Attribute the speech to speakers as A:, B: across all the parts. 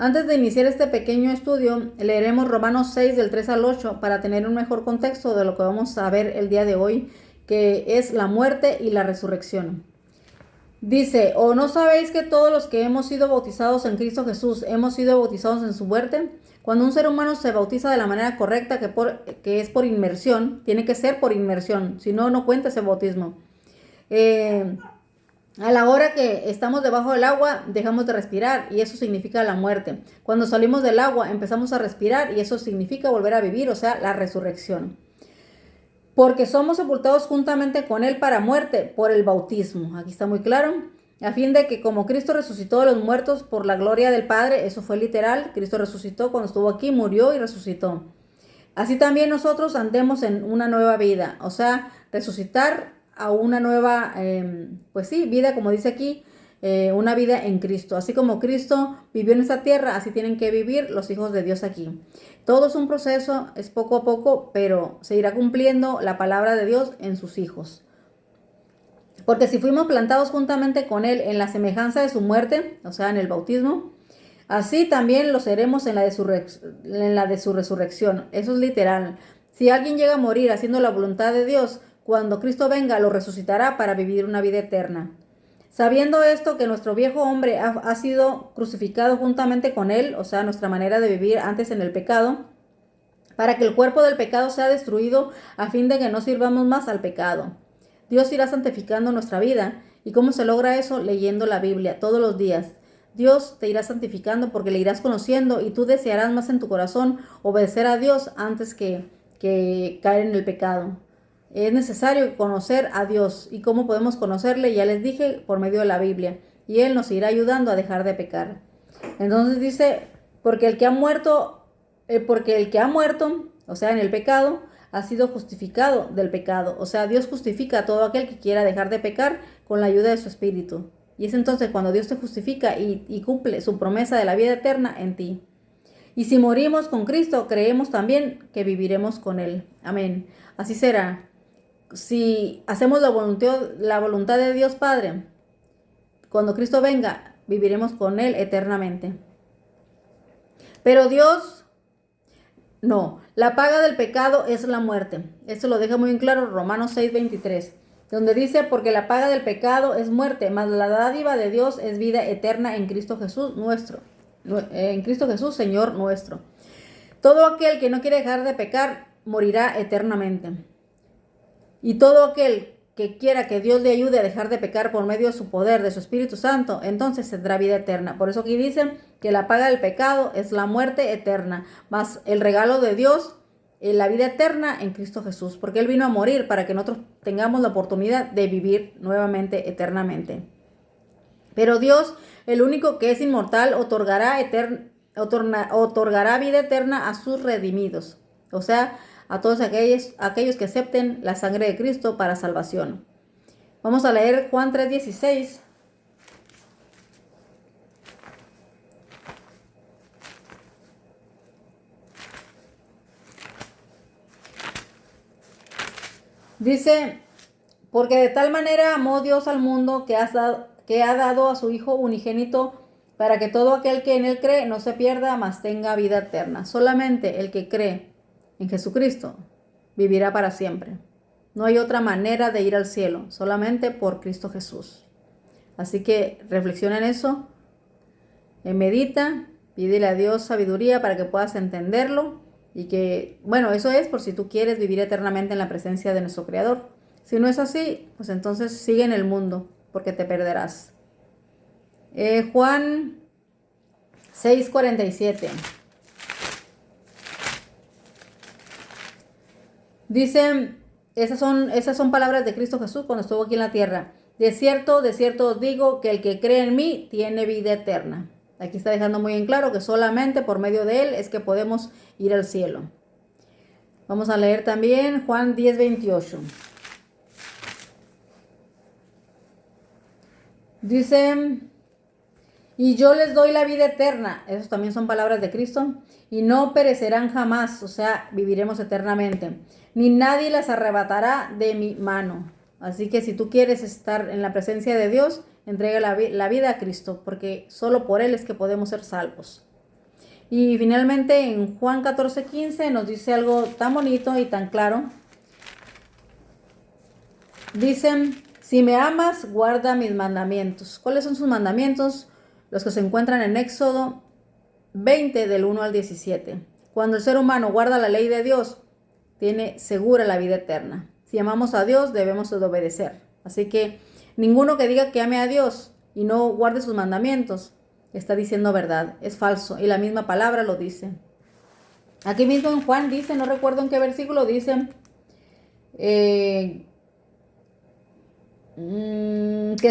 A: Antes de iniciar este pequeño estudio, leeremos Romanos 6 del 3 al 8 para tener un mejor contexto de lo que vamos a ver el día de hoy, que es la muerte y la resurrección. Dice, ¿o no sabéis que todos los que hemos sido bautizados en Cristo Jesús hemos sido bautizados en su muerte? Cuando un ser humano se bautiza de la manera correcta, que es por inmersión, tiene que ser por inmersión, si no, no cuenta ese bautismo. A la hora que estamos debajo del agua, dejamos de respirar y eso significa la muerte. Cuando salimos del agua, empezamos a respirar y eso significa volver a vivir, o sea, la resurrección. Porque somos sepultados juntamente con Él para muerte por el bautismo. Aquí está muy claro. A fin de que como Cristo resucitó de los muertos por la gloria del Padre, eso fue literal, Cristo resucitó cuando estuvo aquí, murió y resucitó. Así también nosotros andemos en una nueva vida, o sea, resucitar a una nueva, pues sí, vida, como dice aquí, una vida en Cristo. Así como Cristo vivió en esta tierra, así tienen que vivir los hijos de Dios aquí. Todo es un proceso, es poco a poco, pero se irá cumpliendo la palabra de Dios en sus hijos. Porque si fuimos plantados juntamente con Él en la semejanza de su muerte, o sea, en el bautismo, así también lo seremos en la de su resurrección. Eso es literal. Si alguien llega a morir haciendo la voluntad de Dios, cuando Cristo venga lo resucitará para vivir una vida eterna. Sabiendo esto, que nuestro viejo hombre ha sido crucificado juntamente con Él, o sea, nuestra manera de vivir antes en el pecado, para que el cuerpo del pecado sea destruido a fin de que no sirvamos más al pecado. Dios irá santificando nuestra vida. ¿Y cómo se logra eso? Leyendo la Biblia todos los días. Dios te irá santificando porque le irás conociendo y tú desearás más en tu corazón obedecer a Dios antes que caer en el pecado. Es necesario conocer a Dios. ¿Y cómo podemos conocerle? Ya les dije, por medio de la Biblia. Y Él nos irá ayudando a dejar de pecar. Entonces dice, porque el que ha muerto, o sea, en el pecado, ha sido justificado del pecado. O sea, Dios justifica a todo aquel que quiera dejar de pecar con la ayuda de su Espíritu. Y es entonces cuando Dios te justifica y cumple su promesa de la vida eterna en ti. Y si morimos con Cristo, creemos también que viviremos con Él. Amén. Así será. Si hacemos la voluntad de Dios Padre, cuando Cristo venga, viviremos con Él eternamente. Pero Dios, no, la paga del pecado es la muerte. Esto lo deja muy en claro Romanos 6:23, donde dice, porque la paga del pecado es muerte, mas la dádiva de Dios es vida eterna en Cristo Jesús Señor nuestro. Todo aquel que no quiere dejar de pecar morirá eternamente. Y todo aquel que quiera que Dios le ayude a dejar de pecar por medio de su poder, de su Espíritu Santo, entonces tendrá vida eterna. Por eso aquí dicen que la paga del pecado es la muerte eterna, más el regalo de Dios, la vida eterna en Cristo Jesús, porque Él vino a morir para que nosotros tengamos la oportunidad de vivir nuevamente eternamente. Pero Dios, el único que es inmortal, otorgará vida eterna a sus redimidos. O sea, a todos aquellos que acepten la sangre de Cristo para salvación. Vamos a leer Juan 3:16. Dice, porque de tal manera amó Dios al mundo que ha dado a su Hijo unigénito para que todo aquel que en Él cree no se pierda, mas tenga vida eterna. Solamente el que cree en Jesucristo vivirá para siempre. No hay otra manera de ir al cielo, solamente por Cristo Jesús. Así que reflexiona en eso, medita, pídele a Dios sabiduría para que puedas entenderlo y que, bueno, eso es por si tú quieres vivir eternamente en la presencia de nuestro Creador. Si no es así, pues entonces sigue en el mundo, porque te perderás. Juan 6:47. Dice, esas son palabras de Cristo Jesús cuando estuvo aquí en la tierra. De cierto os digo que el que cree en mí tiene vida eterna. Aquí está dejando muy en claro que solamente por medio de Él es que podemos ir al cielo. Vamos a leer también Juan 10:28. Dice, y yo les doy la vida eterna. Esas también son palabras de Cristo. Y no perecerán jamás, o sea, viviremos eternamente. Ni nadie las arrebatará de mi mano. Así que si tú quieres estar en la presencia de Dios, entrega la vida a Cristo, porque solo por Él es que podemos ser salvos. Y finalmente en Juan 14:15 nos dice algo tan bonito y tan claro. Dicen, si me amas, guarda mis mandamientos. ¿Cuáles son sus mandamientos? Los que se encuentran en Éxodo 20 del 1 al 17. Cuando el ser humano guarda la ley de Dios, tiene segura la vida eterna. Si amamos a Dios, debemos de obedecer. Así que ninguno que diga que ame a Dios y no guarde sus mandamientos, está diciendo verdad. Es falso. Y la misma palabra lo dice. Aquí mismo en Juan dice, no recuerdo en qué versículo dice, que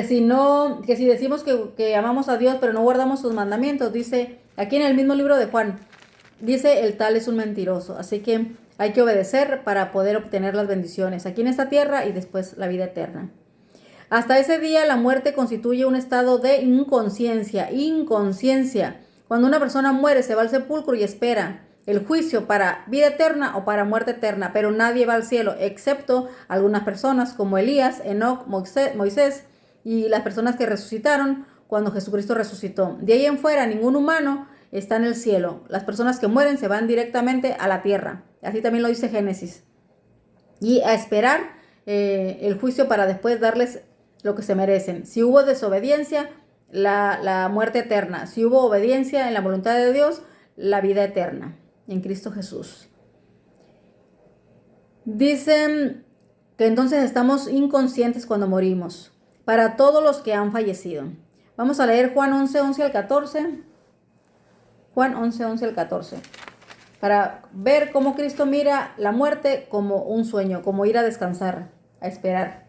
A: si decimos que amamos a Dios pero no guardamos sus mandamientos, dice aquí en el mismo libro de Juan, dice el tal es un mentiroso. Así que hay que obedecer para poder obtener las bendiciones aquí en esta tierra y después la vida eterna. Hasta ese día la muerte constituye un estado de inconsciencia. Cuando una persona muere se va al sepulcro y espera el juicio para vida eterna o para muerte eterna, pero nadie va al cielo, excepto algunas personas como Elías, Enoc, Moisés y las personas que resucitaron cuando Jesucristo resucitó. De ahí en fuera ningún humano está en el cielo. Las personas que mueren se van directamente a la tierra. Así también lo dice Génesis. Y a esperar el juicio para después darles lo que se merecen. Si hubo desobediencia, la muerte eterna. Si hubo obediencia en la voluntad de Dios, la vida eterna en Cristo Jesús. Dicen que entonces estamos inconscientes cuando morimos. Para todos los que han fallecido. Vamos a leer Juan 11:11 al 14. Juan 11:11 al 14. Para ver cómo Cristo mira la muerte como un sueño, como ir a descansar, a esperar.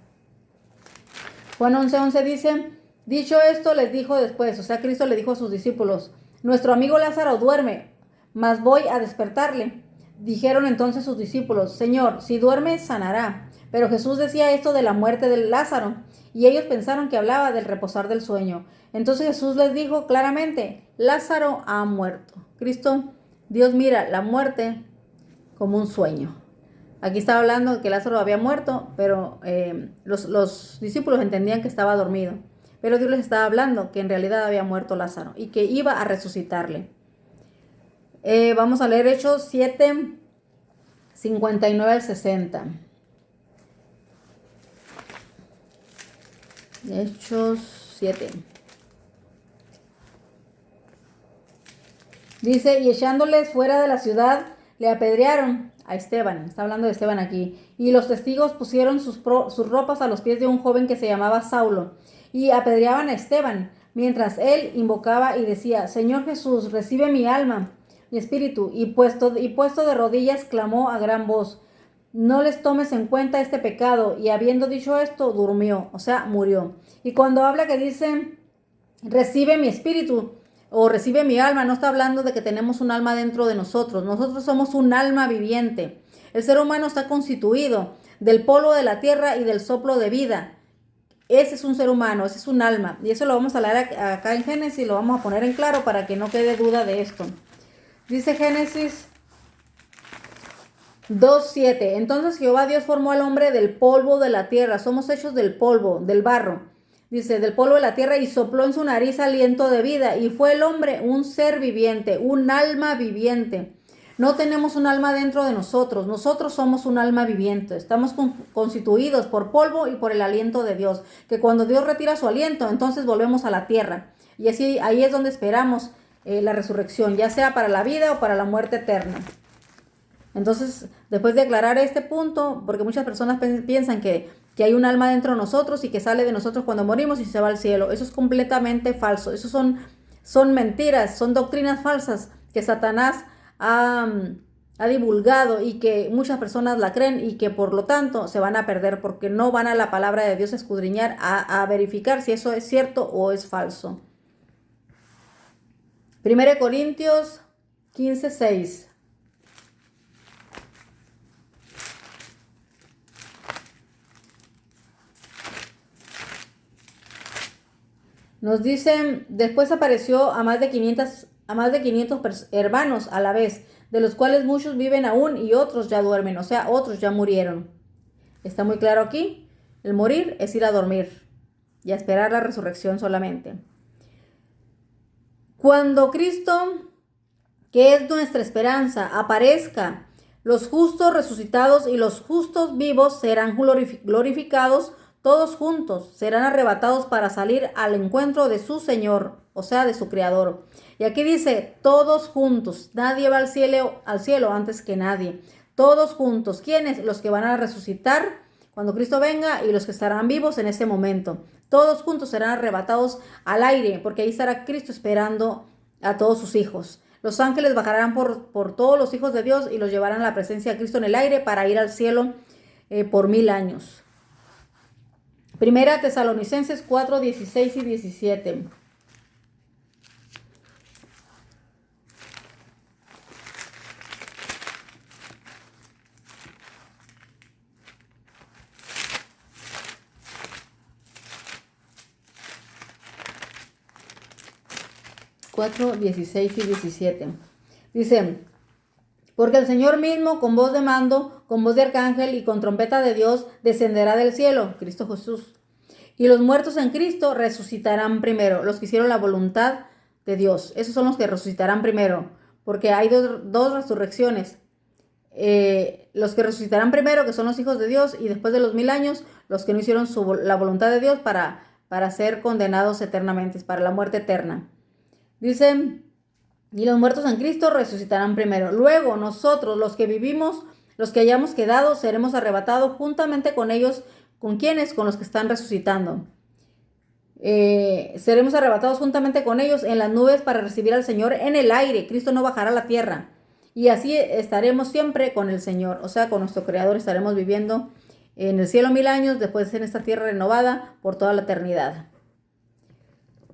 A: Juan 11:11 dice, dicho esto les dijo después, o sea, Cristo le dijo a sus discípulos, nuestro amigo Lázaro duerme, mas voy a despertarle. Dijeron entonces sus discípulos, Señor, si duerme, sanará. Pero Jesús decía esto de la muerte de Lázaro, y ellos pensaron que hablaba del reposar del sueño. Entonces Jesús les dijo claramente, Lázaro ha muerto. Cristo, Dios mira la muerte como un sueño. Aquí estaba hablando de que Lázaro había muerto, pero los discípulos entendían que estaba dormido. Pero Dios les estaba hablando que en realidad había muerto Lázaro y que iba a resucitarle. Vamos a leer Hechos 7, 59 al 60. Hechos 7. Dice, y echándoles fuera de la ciudad, le apedrearon a Esteban. Está hablando de Esteban aquí. Y los testigos pusieron sus ropas a los pies de un joven que se llamaba Saulo. Y apedreaban a Esteban, mientras él invocaba y decía, Señor Jesús, recibe mi alma, mi espíritu. Y puesto de rodillas, clamó a gran voz, no les tomes en cuenta este pecado. Y habiendo dicho esto, durmió, o sea, murió. Y cuando habla que dice, recibe mi espíritu, o recibe mi alma, no está hablando de que tenemos un alma dentro de nosotros. Nosotros somos un alma viviente. El ser humano está constituido del polvo de la tierra y del soplo de vida. Ese es un ser humano, ese es un alma. Y eso lo vamos a leer acá en Génesis, lo vamos a poner en claro para que no quede duda de esto. Dice Génesis 2:7. Entonces Jehová Dios formó al hombre del polvo de la tierra. Somos hechos del polvo, del barro. Dice, del polvo de la tierra y sopló en su nariz aliento de vida. Y fue el hombre un ser viviente, un alma viviente. No tenemos un alma dentro de nosotros. Nosotros somos un alma viviente. Estamos constituidos por polvo y por el aliento de Dios. Que cuando Dios retira su aliento, entonces volvemos a la tierra. Y así, ahí es donde esperamos la resurrección, ya sea para la vida o para la muerte eterna. Entonces, después de aclarar este punto, porque muchas personas piensan que hay un alma dentro de nosotros y que sale de nosotros cuando morimos y se va al cielo. Eso es completamente falso. Eso son mentiras, son doctrinas falsas que Satanás ha divulgado y que muchas personas la creen y que por lo tanto se van a perder porque no van a la palabra de Dios a escudriñar, a verificar si eso es cierto o es falso. 1 Corintios 15:6. Nos dicen, después apareció a más de 500 hermanos a la vez, de los cuales muchos viven aún y otros ya duermen, o sea, otros ya murieron. Está muy claro aquí, el morir es ir a dormir y a esperar la resurrección solamente. Cuando Cristo que es nuestra esperanza, aparezca, los justos resucitados y los justos vivos serán glorificados todos juntos, serán arrebatados para salir al encuentro de su Señor, o sea, de su Creador. Y aquí dice, todos juntos, nadie va al cielo antes que nadie. Todos juntos, ¿quiénes? Los que van a resucitar cuando Cristo venga y los que estarán vivos en ese momento. Todos juntos serán arrebatados al aire, porque ahí estará Cristo esperando a todos sus hijos. Los ángeles bajarán por todos los hijos de Dios y los llevarán a la presencia de Cristo en el aire para ir al cielo por 1000 años. Primera Tesalonicenses 4, 16 y 17. Cuatro, 16 y 17. Dice, porque el Señor mismo con voz de mando, con voz de arcángel y con trompeta de Dios descenderá del cielo, Cristo Jesús. Y los muertos en Cristo resucitarán primero, los que hicieron la voluntad de Dios. Esos son los que resucitarán primero, porque hay dos resurrecciones. Los que resucitarán primero, que son los hijos de Dios, y después de los 1000 años, los que no hicieron la voluntad de Dios para ser condenados eternamente, para la muerte eterna. Dice, y los muertos en Cristo resucitarán primero. Luego nosotros, los que vivimos, los que hayamos quedado, seremos arrebatados juntamente con ellos. ¿Con quiénes? Con los que están resucitando. Seremos arrebatados juntamente con ellos en las nubes para recibir al Señor en el aire. Cristo no bajará a la tierra. Y así estaremos siempre con el Señor. O sea, con nuestro Creador estaremos viviendo en el cielo 1000 años, después en esta tierra renovada por toda la eternidad.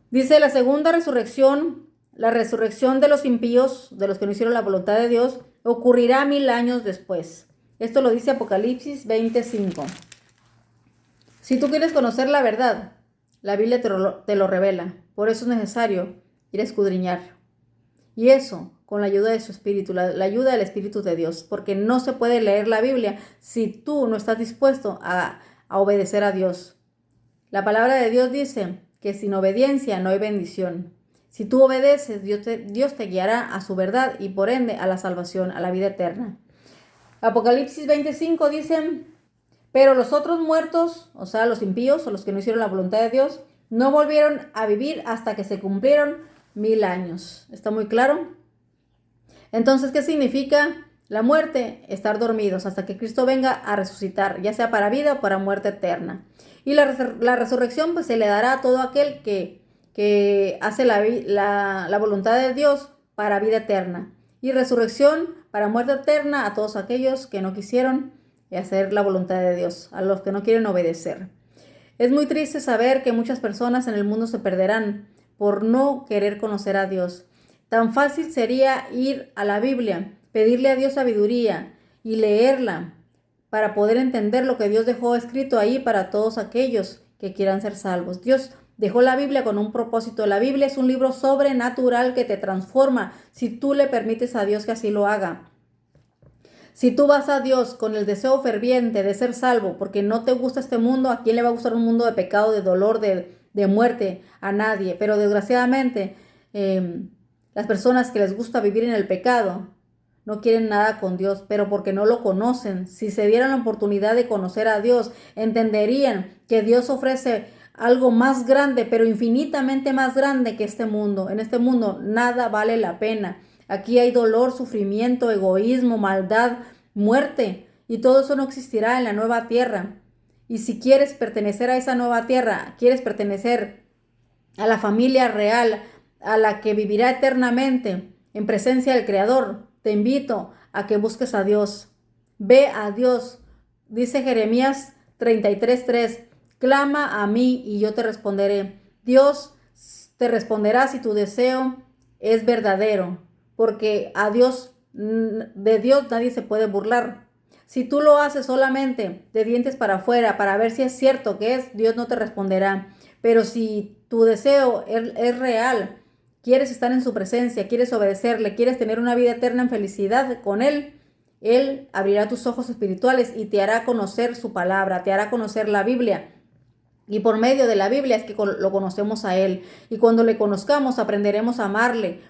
A: Dice la segunda resurrección, la resurrección de los impíos, de los que no hicieron la voluntad de Dios, ocurrirá 1000 años después. Esto lo dice Apocalipsis 25. Si tú quieres conocer la verdad, la Biblia te lo revela. Por eso es necesario ir a escudriñar. Y eso con la ayuda de su Espíritu, la ayuda del Espíritu de Dios. Porque no se puede leer la Biblia si tú no estás dispuesto a obedecer a Dios. La palabra de Dios dice que sin obediencia no hay bendición. Si tú obedeces, Dios te guiará a su verdad y por ende a la salvación, a la vida eterna. Apocalipsis 25 dice, pero los otros muertos, o sea, los impíos o los que no hicieron la voluntad de Dios, no volvieron a vivir hasta que se cumplieron 1000 años. ¿Está muy claro? Entonces, ¿qué significa la muerte? Estar dormidos hasta que Cristo venga a resucitar, ya sea para vida o para muerte eterna. Y la resurrección pues se le dará a todo aquel que hace la voluntad de Dios para vida eterna. Y resurrección para muerte eterna a todos aquellos que no quisieron hacer la voluntad de Dios, a los que no quieren obedecer. Es muy triste saber que muchas personas en el mundo se perderán por no querer conocer a Dios. Tan fácil sería ir a la Biblia, pedirle a Dios sabiduría y leerla para poder entender lo que Dios dejó escrito ahí para todos aquellos que quieran ser salvos. Dios dejó la Biblia con un propósito. La Biblia es un libro sobrenatural que te transforma si tú le permites a Dios que así lo haga. Si tú vas a Dios con el deseo ferviente de ser salvo, porque no te gusta este mundo, ¿a quién le va a gustar un mundo de pecado, de dolor, de muerte? A nadie. Pero desgraciadamente, las personas que les gusta vivir en el pecado no quieren nada con Dios, pero porque no lo conocen. Si se dieran la oportunidad de conocer a Dios, entenderían que Dios ofrece algo más grande, pero infinitamente más grande que este mundo. En este mundo nada vale la pena. Aquí hay dolor, sufrimiento, egoísmo, maldad, muerte, y todo eso no existirá en la nueva tierra. Y si quieres pertenecer a esa nueva tierra, quieres pertenecer a la familia real, a la que vivirá eternamente en presencia del Creador, te invito a que busques a Dios. Ve a Dios. Dice Jeremías 33:3, clama a mí y yo te responderé. Dios te responderá si tu deseo es verdadero, porque de Dios nadie se puede burlar. Si tú lo haces solamente de dientes para afuera, para ver si es cierto que es, Dios no te responderá. Pero si tu deseo es real, quieres estar en su presencia, quieres obedecerle, quieres tener una vida eterna en felicidad con Él abrirá tus ojos espirituales y te hará conocer su palabra, te hará conocer la Biblia. Y por medio de la Biblia es que lo conocemos a Él. Y cuando le conozcamos aprenderemos a amarle,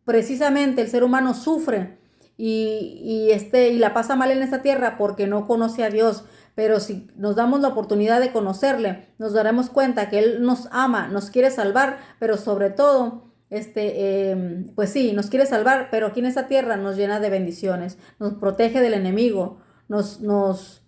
A: precisamente el ser humano sufre y la pasa mal en esta tierra porque no conoce a Dios. Pero si nos damos la oportunidad de conocerle, nos daremos cuenta que Él nos ama, nos quiere salvar, pero sobre todo, pues sí, nos quiere salvar, pero aquí en esta tierra nos llena de bendiciones, nos protege del enemigo, nos, nos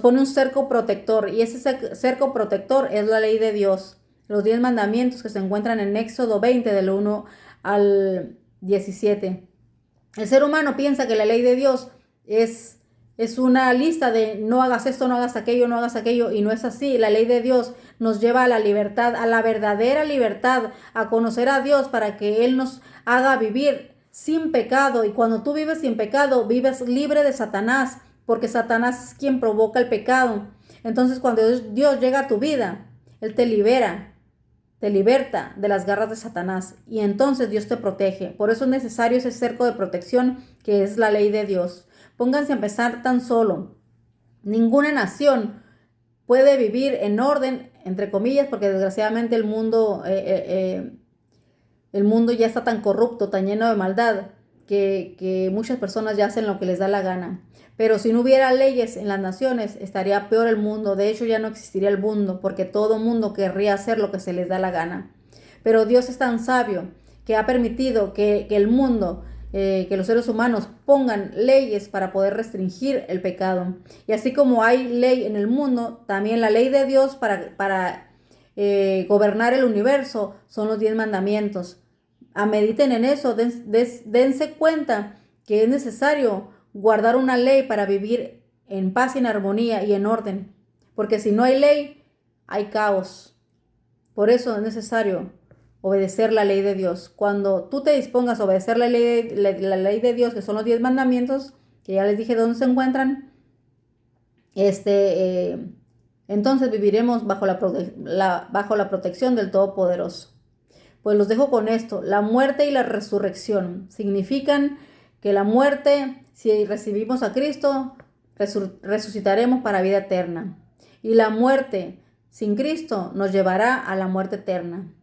A: pone un cerco protector, y ese cerco protector es la ley de Dios, los 10 mandamientos que se encuentran en Éxodo 20 del 1 al 17. El ser humano piensa que la ley de Dios es una lista de no hagas esto, no hagas aquello, no hagas aquello, y no es así. La ley de Dios nos lleva a la libertad, a la verdadera libertad, a conocer a Dios para que Él nos haga vivir sin pecado. Y cuando tú vives sin pecado, vives libre de Satanás, porque Satanás es quien provoca el pecado. Entonces, cuando Dios llega a tu vida, Él te liberta de las garras de Satanás, y entonces Dios te protege. Por eso es necesario ese cerco de protección que es la ley de Dios. Pónganse a empezar tan solo. Ninguna nación puede vivir en orden, entre comillas, porque desgraciadamente el mundo ya está tan corrupto, tan lleno de maldad, que muchas personas ya hacen lo que les da la gana. Pero si no hubiera leyes en las naciones, estaría peor el mundo. De hecho, ya no existiría el mundo, porque todo mundo querría hacer lo que se les da la gana. Pero Dios es tan sabio que ha permitido que el mundo, que los seres humanos pongan leyes para poder restringir el pecado. Y así como hay ley en el mundo, también la ley de Dios para gobernar el universo son los 10 mandamientos. Mediten en eso, dense cuenta que es necesario guardar una ley para vivir en paz, en armonía y en orden. Porque si no hay ley, hay caos. Por eso es necesario obedecer la ley de Dios. Cuando tú te dispongas a obedecer la ley de Dios, que son los 10 mandamientos, que ya les dije dónde se encuentran, entonces viviremos bajo la protección del Todopoderoso. Pues los dejo con esto. La muerte y la resurrección significan que la muerte, si recibimos a Cristo, resucitaremos para vida eterna. Y la muerte sin Cristo nos llevará a la muerte eterna.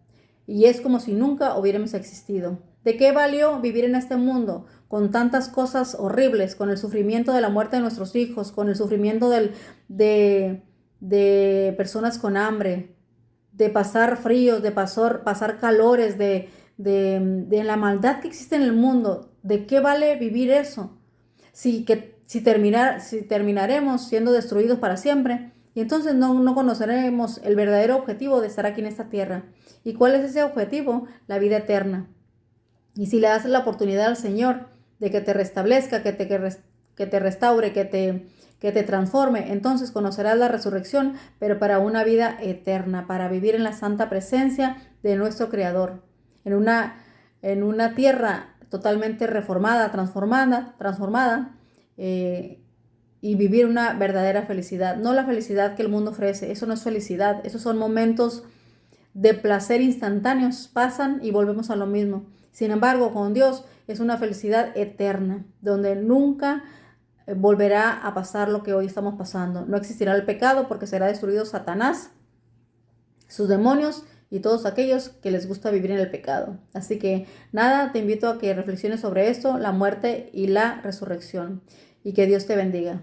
A: Y es como si nunca hubiéramos existido. ¿De qué valió vivir en este mundo con tantas cosas horribles, con el sufrimiento de la muerte de nuestros hijos, con el sufrimiento de personas con hambre, de pasar fríos, de pasar calores, de la maldad que existe en el mundo? ¿De qué vale vivir eso? Si terminaremos siendo destruidos para siempre, y entonces no conoceremos el verdadero objetivo de estar aquí en esta tierra. ¿Y cuál es ese objetivo? La vida eterna. Y si le das la oportunidad al Señor de que te restablezca, que te restaure, que te transforme, entonces conocerás la resurrección, pero para una vida eterna, para vivir en la santa presencia de nuestro Creador, en una tierra totalmente reformada, transformada, y vivir una verdadera felicidad. No la felicidad que el mundo ofrece, eso no es felicidad, esos son momentos de placer instantáneos, pasan y volvemos a lo mismo. Sin embargo, con Dios es una felicidad eterna, donde nunca volverá a pasar lo que hoy estamos pasando. No existirá el pecado porque será destruido Satanás, sus demonios y todos aquellos que les gusta vivir en el pecado. Así que nada, te invito a que reflexiones sobre esto, la muerte y la resurrección. Y que Dios te bendiga.